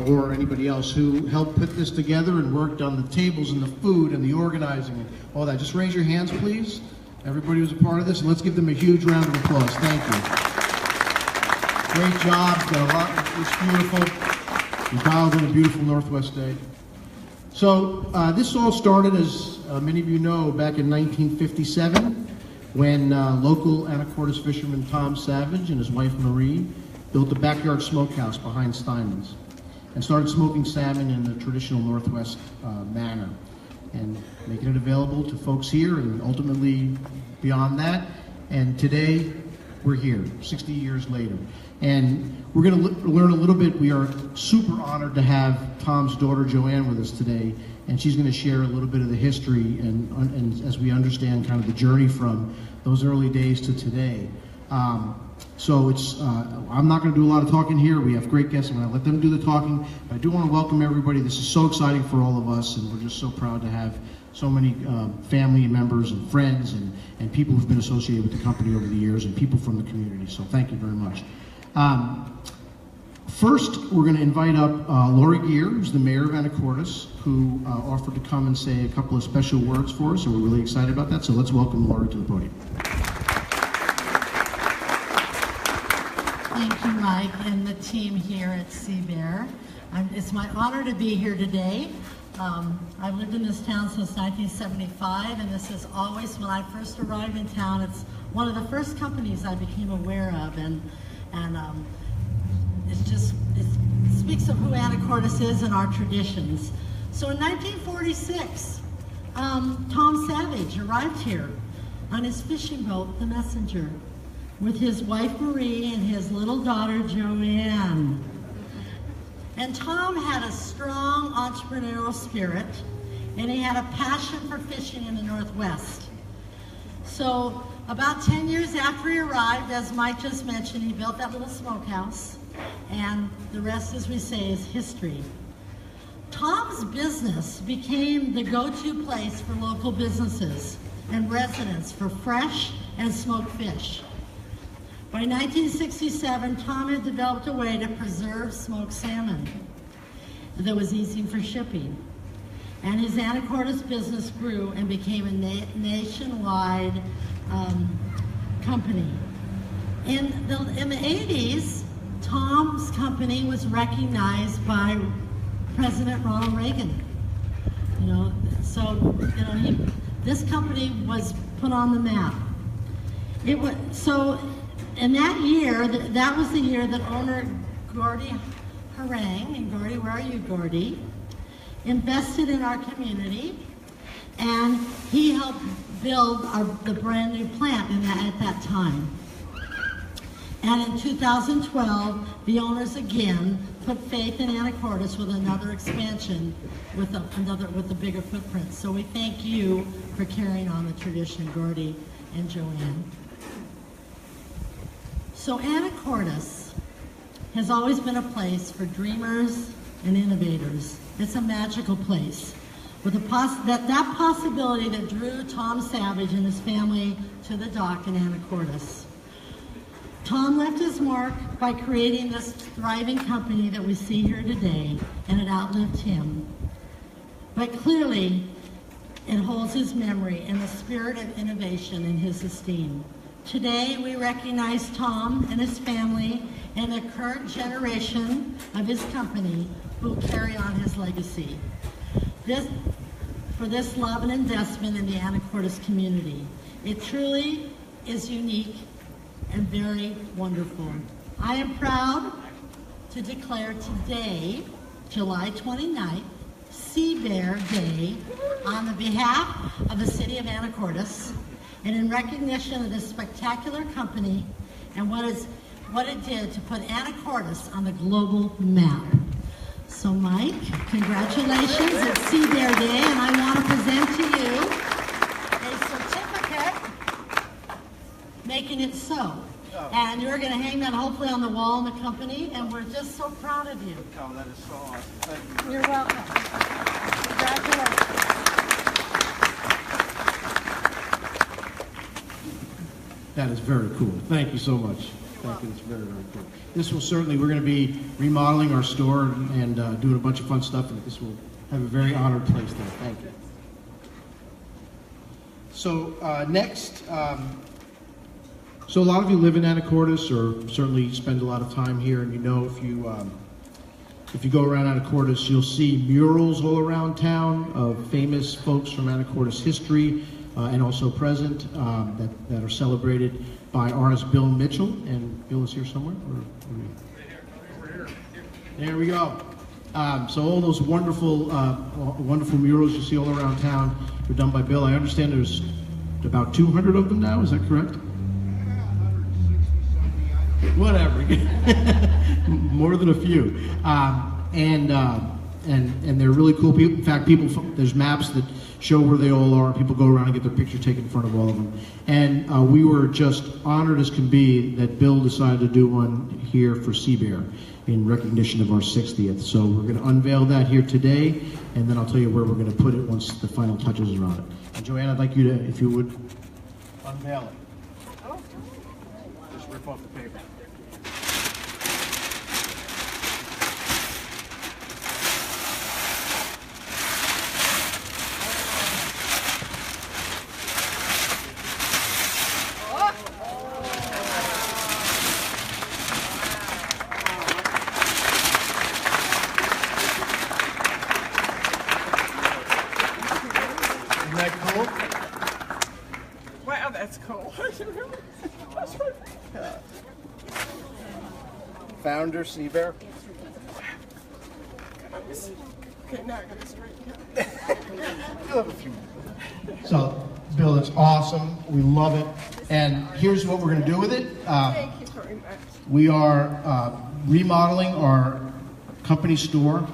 or anybody else who helped put this together and worked on the tables and the food and the organizing and all that. Just raise your hands, please. Everybody who's a part of this, and let's give them a huge round of applause. Thank you. Great job. Got a lot. It's beautiful. You dialed in a beautiful Northwest day. So this all started, as many of you know, back in 1957 when local Anacortes fisherman Tom Savidge and his wife Marie built a backyard smokehouse behind Steinman's and started smoking salmon in the traditional Northwest manner and making it available to folks here and ultimately beyond that. And today we're here, 60 years later. And we're going to learn a little bit. We are super honored to have Tom's daughter JoAnne with us today, and she's going to share a little bit of the history and as we understand kind of the journey from those early days to today. So it's, I'm not going to do a lot of talking here. We have great guests. I'm going to let them do the talking. But I do want to welcome everybody. This is so exciting for all of us, and we're just so proud to have so many family members and friends and people who've been associated with the company over the years and people from the community. So thank you very much. First, we're going to invite up Laurie Gere, who's the mayor of Anacortes, who offered to come and say a couple of special words for us, and we're really excited about that. So let's welcome Laurie to the podium. Thank you, Mike, and the team here at SeaBear. It's my honor to be here today. I've lived in this town since 1975, and this is always, when I first arrived in town, it's one of the first companies I became aware of, and it speaks of who Anacortes is and our traditions. So in 1946, Tom Savidge arrived here on his fishing boat, the Messenger, with his wife Marie and his little daughter JoAnne. And Tom had a strong entrepreneurial spirit, and he had a passion for fishing in the Northwest. So about 10 years after he arrived, as Mike just mentioned, he built that little smokehouse, and the rest, as we say, is history. Tom's business became the go-to place for local businesses and residents for fresh and smoked fish. By 1967, Tom had developed a way to preserve smoked salmon that was easy for shipping. And his Anacortes business grew and became a nationwide company. In the 80s, Tom's company was recognized by President Ronald Reagan. This company was put on the map. In that year, that was the year that owner Gordy Harang, and Gordy, where are you, Gordy, invested in our community, and he helped build the brand new plant at that time. And in 2012, the owners again put faith in Anacortes with another expansion with a bigger footprint. So we thank you for carrying on the tradition, Gordy and JoAnne. So Anacortes has always been a place for dreamers and innovators. It's a magical place with that possibility that drew Tom Savidge and his family to the dock in Anacortes. Tom left his mark by creating this thriving company that we see here today, and it outlived him. But clearly, it holds his memory and the spirit of innovation in his esteem. Today, we recognize Tom and his family and the current generation of his company who carry on his legacy. For this love and investment in the Anacortes community. It truly is unique and very wonderful. I am proud to declare today, July 29th, SeaBear Day on the behalf of the city of Anacortes, and in recognition of this spectacular company and what it did to put Anacortes on the global map. So Mike, congratulations, it's SeaBear Day, and I want to present to you a certificate making it so. And you're going to hang that hopefully on the wall in the company, and we're just so proud of you. Oh, that is so awesome. Thank you. You're welcome. Congratulations. That is very cool. Thank you so much. Thank you. It's very, very cool. This will certainly, we're going to be remodeling our store and doing a bunch of fun stuff, and this will have a very honored place there. Thank you. So next, so a lot of you live in Anacortes, or certainly spend a lot of time here, and you know if you go around Anacortes, you'll see murals all around town of famous folks from Anacortes history and also present that are celebrated by artist Bill Mitchell. And Bill is here somewhere? There we go. So all those wonderful, wonderful murals you see all around town were done by Bill. I understand there's about 200 of them now. Is that correct? Whatever. More than a few. And they're really cool people. In fact, there's maps that show where they all are. People go around and get their picture taken in front of all of them. And we were just honored as can be that Bill decided to do one here for SeaBear in recognition of our 60th. So we're going to unveil that here today, and then I'll tell you where we're going to put it once the final touches are on it. And JoAnne, I'd like you to, if you would, unveil it. Just rip off the paper. Wow, that's cool. Founder, SeaBear. Okay, now I gotta straighten it. You'll have a few more. So, Bill, it's awesome. We love it. And here's what we're going to do with it. Thank you very much. We are remodeling our company store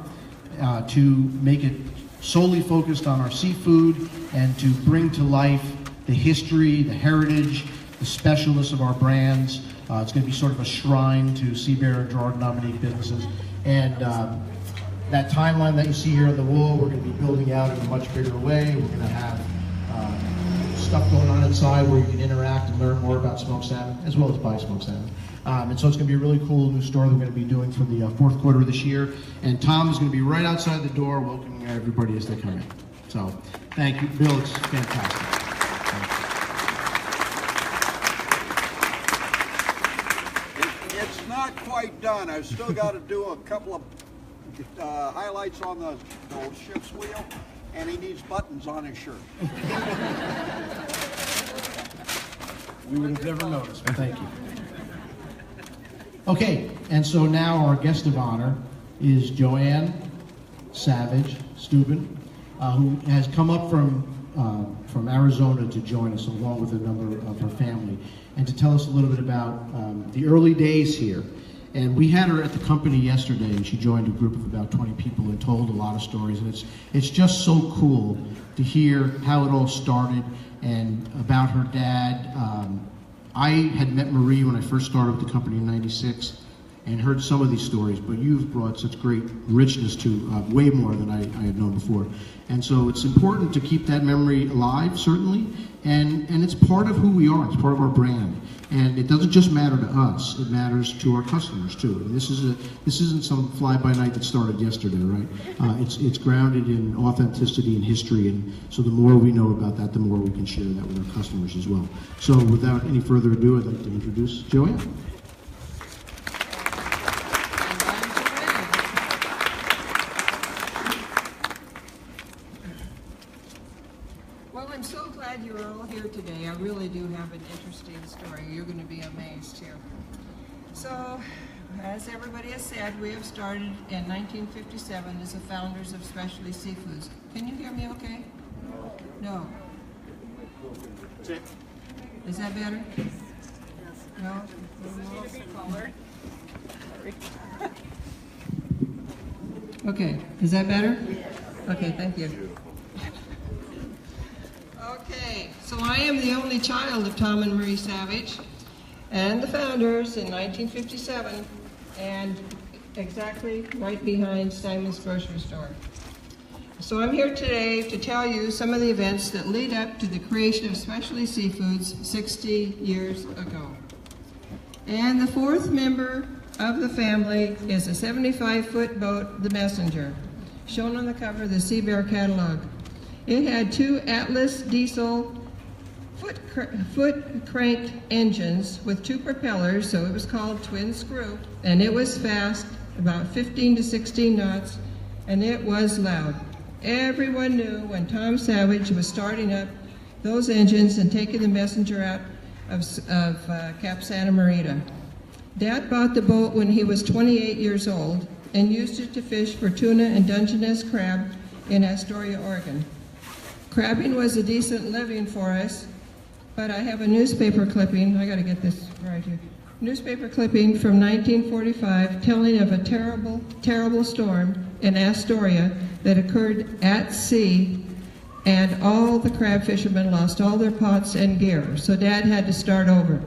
to make it solely focused on our seafood and to bring to life the history, the heritage, the specialness of our brands. It's going to be sort of a shrine to SeaBear and Gerard Dominique businesses. And that timeline that you see here on the wall, we're going to be building out in a much bigger way. We're going to have stuff going on inside where you can interact and learn more about smoked salmon, as well as buy smoked salmon. And so it's going to be a really cool new store that we're going to be doing for the fourth quarter of this year. And Tom is going to be right outside the door welcoming everybody as they come in. So thank you, Bill. It's fantastic. It's not quite done. I've still got to do a couple of highlights on the ship's wheel, and he needs buttons on his shirt. We would have never noticed, but thank you. Okay, and so now our guest of honor is JoAnne Stuben, who has come up from Arizona to join us along with a number of her family, and to tell us a little bit about the early days here. And we had her at the company yesterday, and she joined a group of about 20 people and told a lot of stories. And it's just so cool to hear how it all started and about her dad. I had met Marie when I first started with the company in '96 and heard some of these stories, but you've brought such great richness to way more than I had known before. And so it's important to keep that memory alive, certainly, and it's part of who we are. It's part of our brand. And it doesn't just matter to us, it matters to our customers too. And this isn't some fly-by-night that started yesterday, right? It's grounded in authenticity and history, and so the more we know about that, the more we can share that with our customers as well. So without any further ado, I'd like to introduce JoAnne. Well, I'm so glad you're all here today. I really do have an interesting story. You're going to be amazed here. So, as everybody has said, we have started in 1957 as the founders of Specialty Seafoods. Can you hear me okay? No. Is that better? No? Okay, is that better? Okay, thank you. Okay, so I am the only child of Tom and Marie Savidge and the founders in 1957, and exactly right behind Simon's grocery store. So I'm here today to tell you some of the events that lead up to the creation of Specialty Seafoods 60 years ago. And the fourth member of the family is a 75-foot boat, the Messenger, shown on the cover of the SeaBear catalog. It had 2 Atlas diesel foot-cranked engines with 2 propellers, so it was called twin screw, and it was fast, about 15 to 16 knots, and it was loud. Everyone knew when Tom Savidge was starting up those engines and taking the Messenger out of Cap Santa Marita. Dad bought the boat when he was 28 years old and used it to fish for tuna and Dungeness crab in Astoria, Oregon. Crabbing was a decent living for us, but I have a newspaper clipping, I gotta get this right here, newspaper clipping from 1945 telling of a terrible, terrible storm in Astoria that occurred at sea, and all the crab fishermen lost all their pots and gear, so Dad had to start over.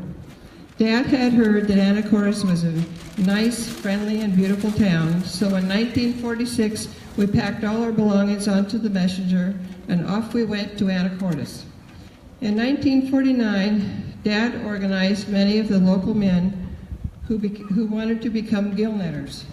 Dad had heard that Anacortes was a nice, friendly, and beautiful town, so in 1946 we packed all our belongings onto the Messenger and off we went to Anacortes. In 1949, Dad organized many of the local men who wanted to become gill netters.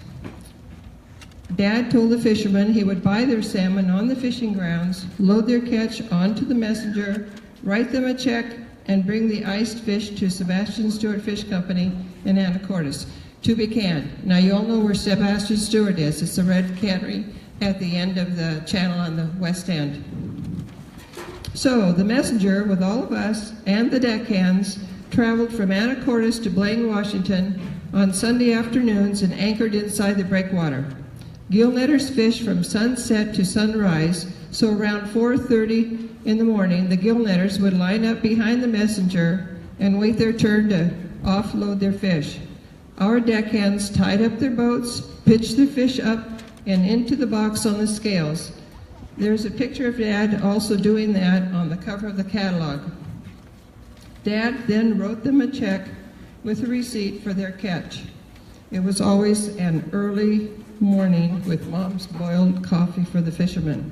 Dad told the fishermen he would buy their salmon on the fishing grounds, load their catch onto the Messenger, write them a check, and bring the iced fish to Sebastian Stewart Fish Company in Anacortes to be canned. Now you all know where Sebastian Stewart is. It's the red cannery at the end of the channel on the west end. So the Messenger, with all of us and the deckhands, traveled from Anacortes to Blaine, Washington on Sunday afternoons and anchored inside the breakwater. Gill netters fish from sunset to sunrise, so around 4:30 in the morning, the gill netters would line up behind the Messenger and wait their turn to offload their fish. Our deckhands tied up their boats, pitched their fish up and into the box on the scales. There's a picture of Dad also doing that on the cover of the catalog. Dad then wrote them a check with a receipt for their catch. It was always an early morning with Mom's boiled coffee for the fishermen.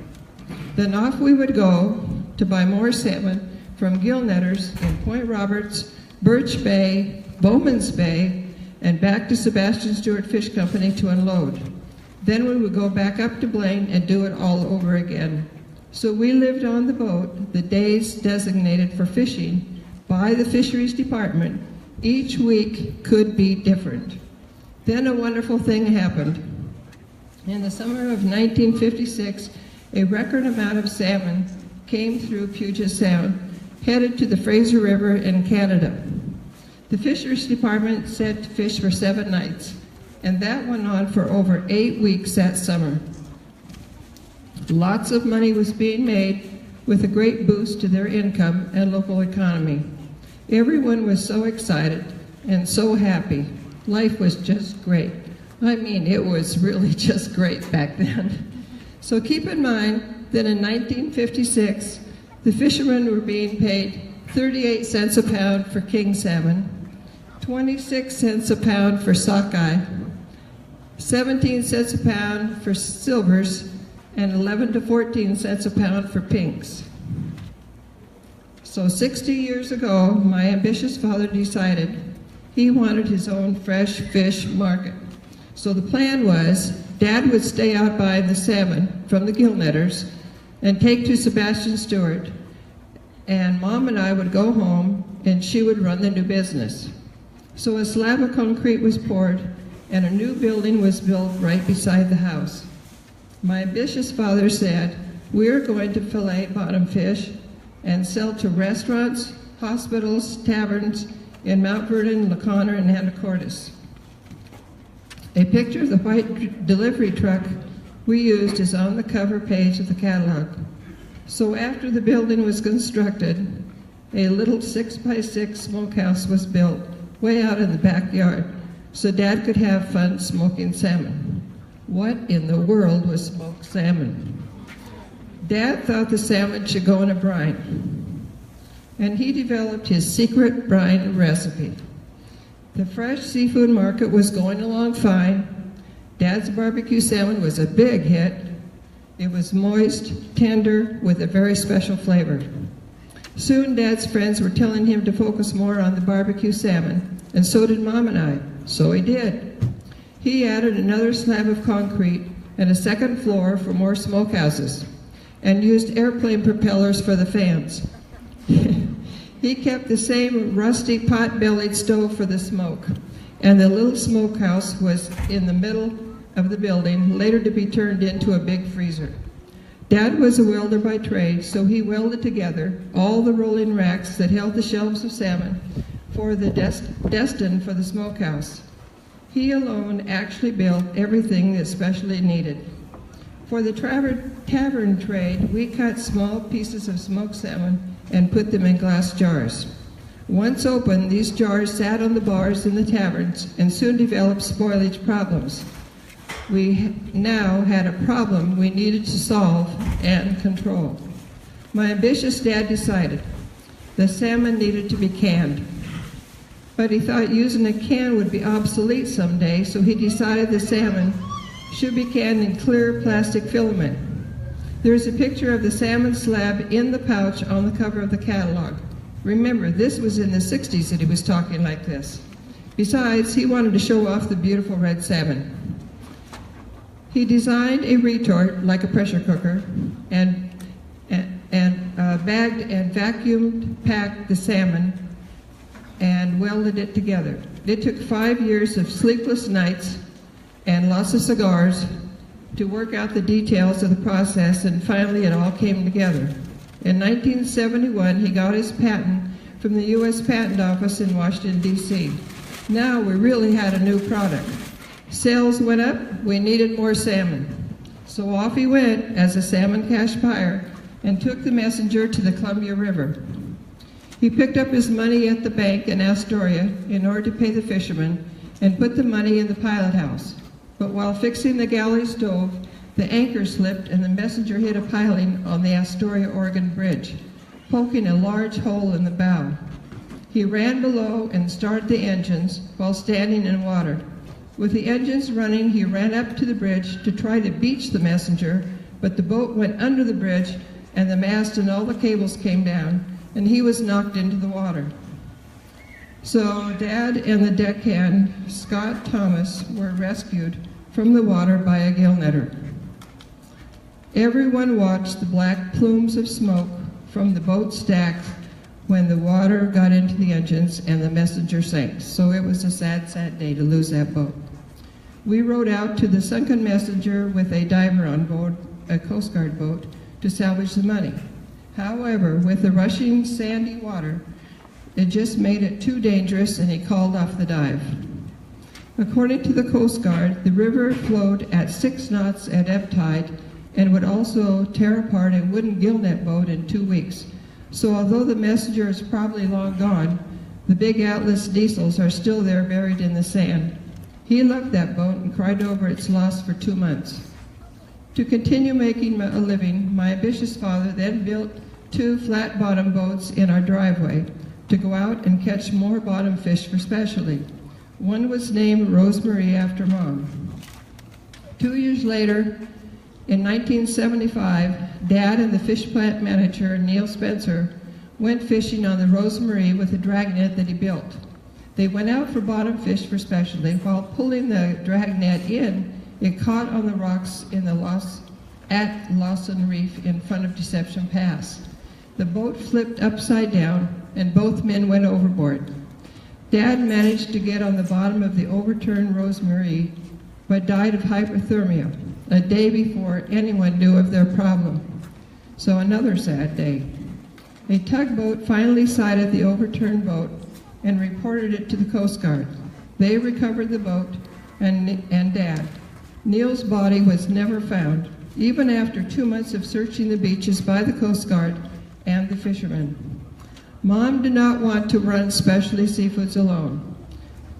Then off we would go to buy more salmon from gill netters in Point Roberts, Birch Bay, Bowman's Bay, and back to Sebastian Stewart Fish Company to unload. Then we would go back up to Blaine and do it all over again. So we lived on the boat the days designated for fishing by the fisheries department. Each week could be different. Then a wonderful thing happened. In the summer of 1956, a record amount of salmon came through Puget Sound, headed to the Fraser River in Canada. The fisheries department said to fish for 7 nights, and that went on for over 8 weeks that summer. Lots of money was being made with a great boost to their income and local economy. Everyone was so excited and so happy. Life was just great. I mean, it was really just great back then. So keep in mind that in 1956, the fishermen were being paid 38 cents a pound for king salmon, 26 cents a pound for sockeye, 17 cents a pound for silvers, and 11 to 14 cents a pound for pinks. So 60 years ago, my ambitious father decided he wanted his own fresh fish market. So the plan was, Dad would stay out buying the salmon from the gill netters and take to Sebastian Stewart, and Mom and I would go home and she would run the new business. So a slab of concrete was poured and a new building was built right beside the house. My ambitious father said, we're going to fillet bottom fish and sell to restaurants, hospitals, taverns in Mount Vernon, La Conner, and Anacortes. A picture of the white delivery truck we used is on the cover page of the catalog. So after the building was constructed, a little 6x6 smokehouse was built way out in the backyard so Dad could have fun smoking salmon. What in the world was smoked salmon? Dad thought the salmon should go in a brine, and he developed his secret brine recipe. The fresh seafood market was going along fine. Dad's barbecue salmon was a big hit. It was moist, tender, with a very special flavor. Soon Dad's friends were telling him to focus more on the barbecue salmon and so did Mom and I. So he did. He added another slab of concrete and a second floor for more smokehouses, and used airplane propellers for the fans. He kept the same rusty pot-bellied stove for the smoke, and the little smokehouse was in the middle of the building, later to be turned into a big freezer. Dad was a welder by trade, so he welded together all the rolling racks that held the shelves of salmon for the destined for the smokehouse. He alone actually built everything that's specially needed. For the tavern trade, we cut small pieces of smoked salmon and put them in glass jars. Once opened, these jars sat on the bars in the taverns and soon developed spoilage problems. We now had a problem we needed to solve and control. My ambitious dad decided the salmon needed to be canned. But he thought using a can would be obsolete someday, so he decided the salmon should be canned in clear plastic filament. There's a picture of the salmon slab in the pouch on the cover of the catalog. Remember, this was in the 60s that he was talking like this. Besides, he wanted to show off the beautiful red salmon. He designed a retort like a pressure cooker and bagged and vacuum packed the salmon and welded it together. It took 5 years of sleepless nights and lots of cigars to work out the details of the process, and finally it all came together. In 1971, he got his patent from the U.S. Patent Office in Washington, D.C. Now we really had a new product. Sales went up, we needed more salmon. So off he went as a salmon cash buyer and took the messenger to the Columbia River. He picked up his money at the bank in Astoria in order to pay the fishermen and put the money in the pilot house. But while fixing the galley stove, the anchor slipped and the messenger hit a piling on the Astoria, Oregon bridge, poking a large hole in the bow. He ran below and started the engines while standing in water. With the engines running, he ran up to the bridge to try to beach the messenger, but the boat went under the bridge and the mast and all the cables came down, and he was knocked into the water. So Dad and the deckhand, Scott Thomas, were rescued from the water by a gill netter. Everyone watched the black plumes of smoke from the boat's stack when the water got into the engines and the messenger sank. So it was a sad, sad day to lose that boat. We rowed out to the sunken messenger with a diver on board, a Coast Guard boat, to salvage the money. However, with the rushing sandy water, it just made it too dangerous and he called off the dive. According to the Coast Guard, the river flowed at 6 knots at ebb tide and would also tear apart a wooden gillnet boat in 2 weeks. So although the messenger is probably long gone, the big Atlas diesels are still there buried in the sand. He loved that boat and cried over its loss for 2 months. To continue making a living, my ambitious father then built 2 flat-bottom boats in our driveway to go out and catch more bottom fish for specialty. One was named Rosemary after Mom. 2 years later, in 1975, Dad and the fish plant manager, Neil Spencer, went fishing on the Rosemary with a dragnet that he built. They went out for bottom fish for specialty. While pulling the dragnet in, it caught on the rocks in the Lawson Reef in front of Deception Pass. The boat flipped upside down and both men went overboard. Dad managed to get on the bottom of the overturned Rosemary, but died of hypothermia a day before anyone knew of their problem. So another sad day. A tugboat finally sighted the overturned boat and reported it to the Coast Guard. They recovered the boat and Dad. Neil's body was never found, even after 2 months of searching the beaches by the Coast Guard and the fishermen. Mom did not want to run Specialty Seafoods alone,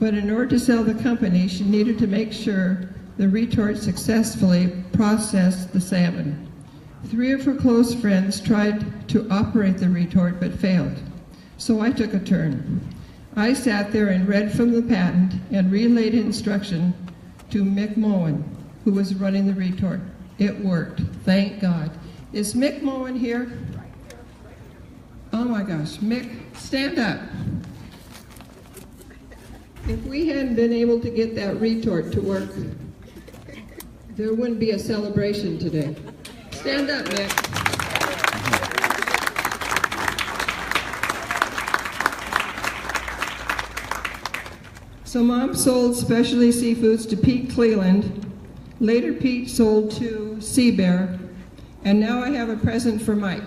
but in order to sell the company, she needed to make sure the retort successfully processed the salmon. 3 of her close friends tried to operate the retort but failed, so I took a turn. I sat there and read from the patent and relayed instruction to Mick Moen, who was running the retort. It worked, thank God. Is Mick Moen here? Oh my gosh, Mick, stand up. If we hadn't been able to get that retort to work, there wouldn't be a celebration today. Stand up, Nick. So Mom sold specialty seafoods to Pete Cleland. Later Pete sold to SeaBear. And now I have a present for Mike.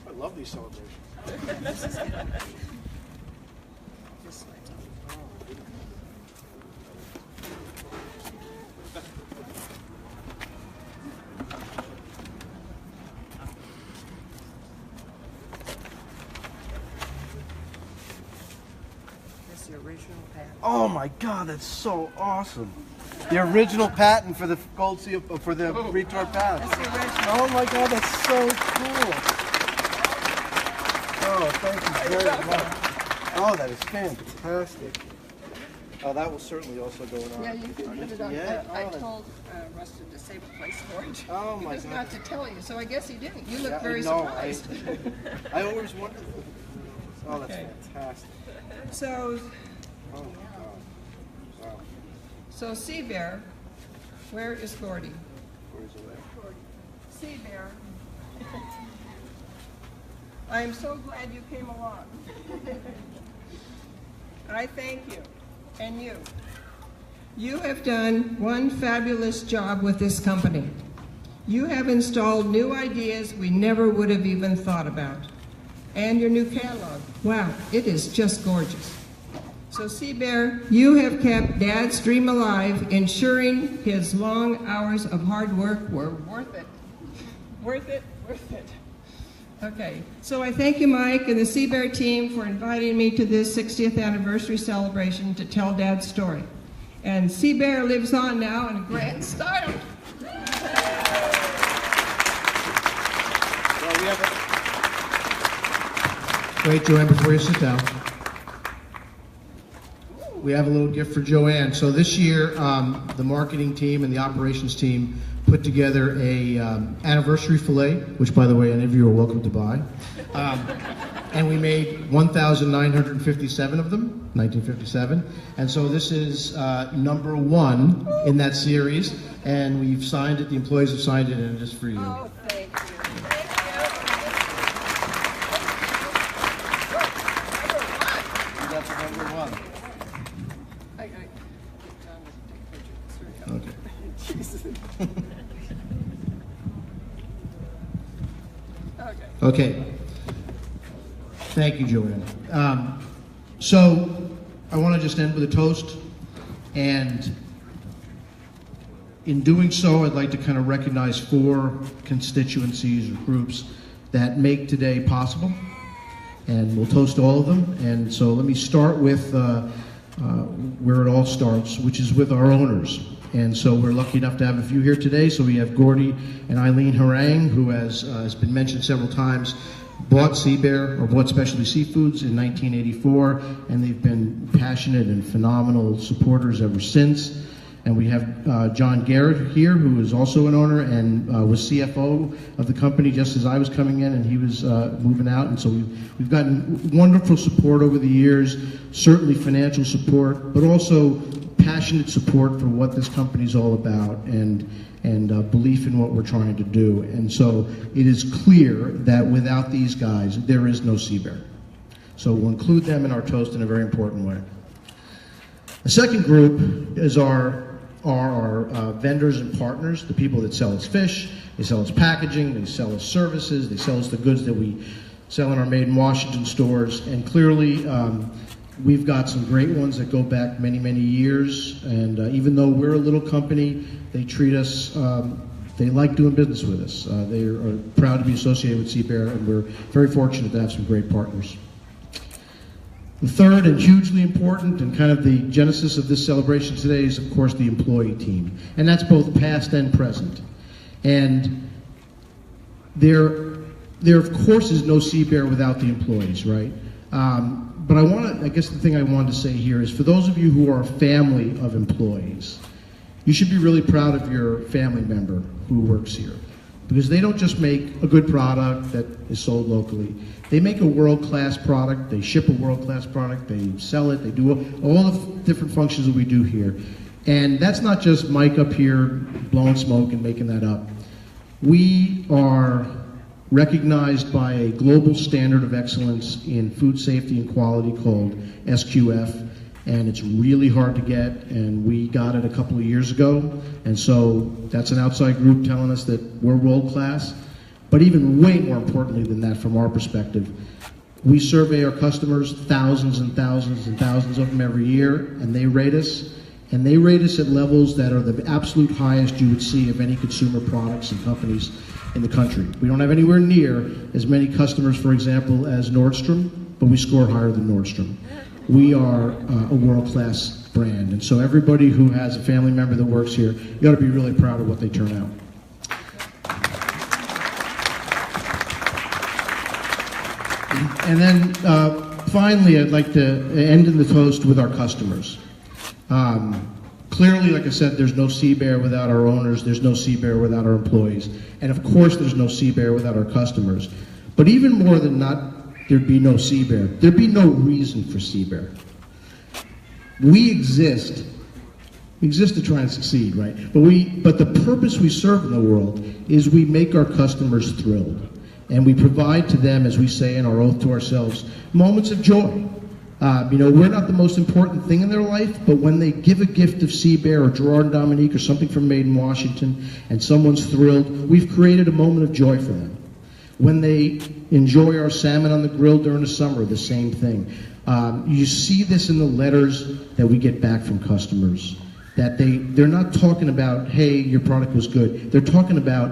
I love these celebrations. That's the original patent. Oh my God, that's so awesome. The original patent for the gold seal, for the retort pass. That's the original. Oh my God, that's so cool. Oh, thank you very much. Oh, that is fantastic. Oh, that will certainly also go on. Yeah, you can put it on. Yeah. I Oh, told Rustin to save a place for it. Oh, my He was God. not to tell you, so I guess he didn't. You look Yeah, very no, surprised. I always wondered. Oh, that's Okay. fantastic. So, Oh my God. Wow. so SeaBear, where is Gordy? Where's it at? SeaBear. I am so glad you came along. I thank you, and you. You have done one fabulous job with this company. You have installed new ideas we never would have even thought about. And your new catalog, wow, it is just gorgeous. So SeaBear, you have kept Dad's dream alive, ensuring his long hours of hard work were worth it. Worth it, worth it. Okay, so I thank you, Mike, and the SeaBear team for inviting me to this 60th anniversary celebration to tell Dad's story. And SeaBear lives on now in grand style. Well, we have Wait, JoAnne, before you sit down. We have a little gift for JoAnne. So this year, the marketing team and the operations team put together a anniversary fillet, which, by the way, any of you are welcome to buy. And we made 1,957 of them, 1957. And so this is number 1 in that series. And we've signed it, the employees have signed it, and it is for you. Oh, thank you. That's number 1. I gotta get John to take pictures. Okay. Okay. Thank you, JoAnne. So I want to just end with a toast, and in doing so, I'd like to kind of recognize 4 constituencies or groups that make today possible, and we'll toast all of them. And so let me start with where it all starts, which is with our owners. And so we're lucky enough to have a few here today. So we have Gordy and Eileen Harang, who has been mentioned several times, bought SeaBear, or bought Specialty Seafoods in 1984, and they've been passionate and phenomenal supporters ever since. And we have John Garrett here, who is also an owner and was CFO of the company just as I was coming in, and he was moving out. And so we've gotten wonderful support over the years, certainly financial support, but also passionate support for what this company is all about, and belief in what we're trying to do. And so it is clear that without these guys, there is no SeaBear. So we'll include them in our toast in a very important way. The second group is our vendors and partners, the people that sell us fish, they sell us packaging, they sell us services, they sell us the goods that we sell in our Made in Washington stores. And clearly, we've got some great ones that go back many, many years. And even though we're a little company, they treat us, they like doing business with us. They are proud to be associated with SeaBear, and we're very fortunate to have some great partners. The third and hugely important, and kind of the genesis of this celebration today, is of course the employee team. And that's both past and present. And there of course is no SeaBear without the employees, right? But I guess the thing I wanted to say here is, for those of you who are a family of employees, you should be really proud of your family member who works here. because they don't just make a good product that is sold locally. They make a world-class product, they ship a world-class product, they sell it, they do all the different functions that we do here. And that's not just Mike up here blowing smoke and making that up. We are recognized by a global standard of excellence in food safety and quality called SQF, and it's really hard to get, and we got it a couple of years ago, and so that's an outside group telling us that we're world-class. But even way more importantly than that, from our perspective, we survey our customers, thousands and thousands and thousands of them every year, and they rate us. And they rate us at levels that are the absolute highest you would see of any consumer products and companies in the country. We don't have anywhere near as many customers, for example, as Nordstrom, but we score higher than Nordstrom. We are a world-class brand, and so everybody who has a family member that works here, you ought to be really proud of what they turn out. And then finally, I'd like to end in the toast with our customers. Clearly, like I said, there's no SeaBear without our owners, there's no SeaBear without our employees, and of course there's no SeaBear without our customers. But even more than not, there'd be no SeaBear. There'd be no reason for SeaBear. We exist to try and succeed, right? But the purpose we serve in the world is we make our customers thrilled. And we provide to them, as we say in our oath to ourselves, moments of joy. We're not the most important thing in their life, but when they give a gift of SeaBear or Gerard and Dominique or something from Made in Washington and someone's thrilled, we've created a moment of joy for them. When they enjoy our salmon on the grill during the summer, the same thing. You see this in the letters that we get back from customers, that they're not talking about, hey, your product was good. They're talking about,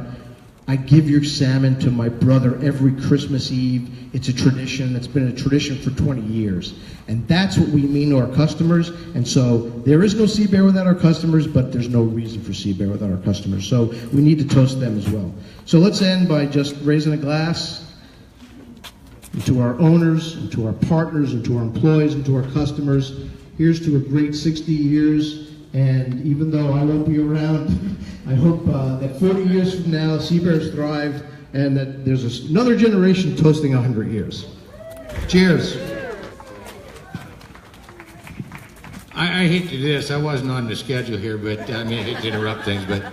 I give your salmon to my brother every Christmas Eve. It's a tradition. It's been a tradition for 20 years. And that's what we mean to our customers. And so there is no SeaBear without our customers, but there's no reason for SeaBear without our customers. So we need to toast them as well. So let's end by just raising a glass to our owners, and to our partners, and to our employees, and to our customers. Here's to a great 60 years. And even though I won't be around, I hope that 40 years from now, SeaBear's thrived, and that there's another generation toasting 100 years. Cheers. I hate to do this. I wasn't on the schedule here, but I hate to interrupt things, but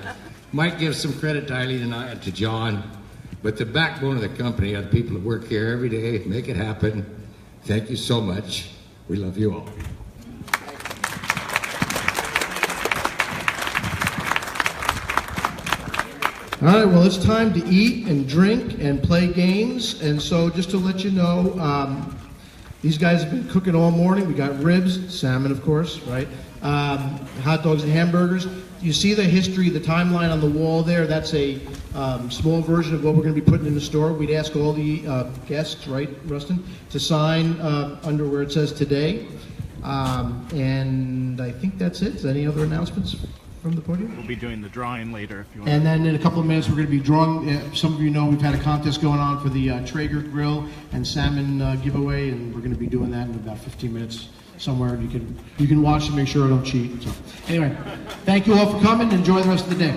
might give some credit to Eileen and to John, but the backbone of the company are the people that work here every day, make it happen. Thank you so much. We love you all. All right, well, it's time to eat and drink and play games. And so just to let you know, these guys have been cooking all morning. We got ribs, salmon, of course, right? Hot dogs and hamburgers. You see the history, the timeline on the wall there. That's a small version of what we're going to be putting in the store. We'd ask all the guests, right, Rustin, to sign under where it says today. And I think that's it. Is there any other announcements from the podium? We'll be doing the drawing later if you want. And then in a couple of minutes, we're going to be drawing. Some of you know we've had a contest going on for the Traeger grill and salmon giveaway, and we're going to be doing that in about 15 minutes somewhere. You can watch and make sure I don't cheat. So anyway, thank you all for coming. Enjoy the rest of the day.